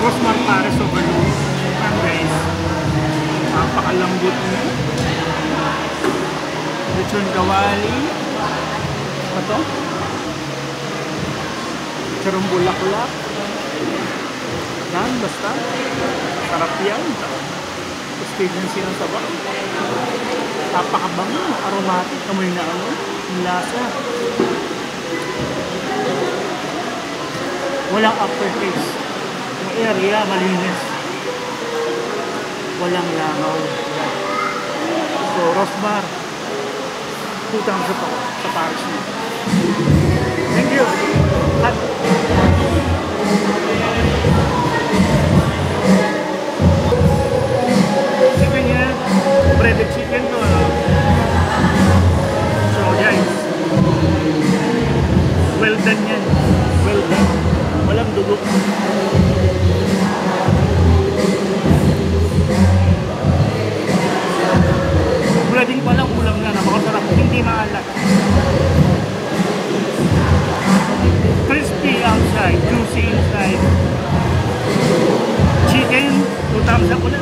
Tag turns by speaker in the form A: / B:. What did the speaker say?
A: Rosmar Pares overload. Ayan guys. Napakalambot niya. Lechon kawali. Ito. Charong bulaklak. Yan, basta. Sarap yan. Prestige yung sinasabaw. Napakabango. Aromatic. Kamoy na ano. Yung lasa. Walang aftertaste. Yung area, malinis. Walang langaw. So, Rosmar. Putang sa Paris mo. Thank you. At chicken niya, breaded chicken to. So guys, well done yan. Well done. Walang dugo. Breading pa lang ulam na. Napakasarap. Hindi maalat. Crispy outside, juicy inside. Chicken, 2 thumbs up ulit.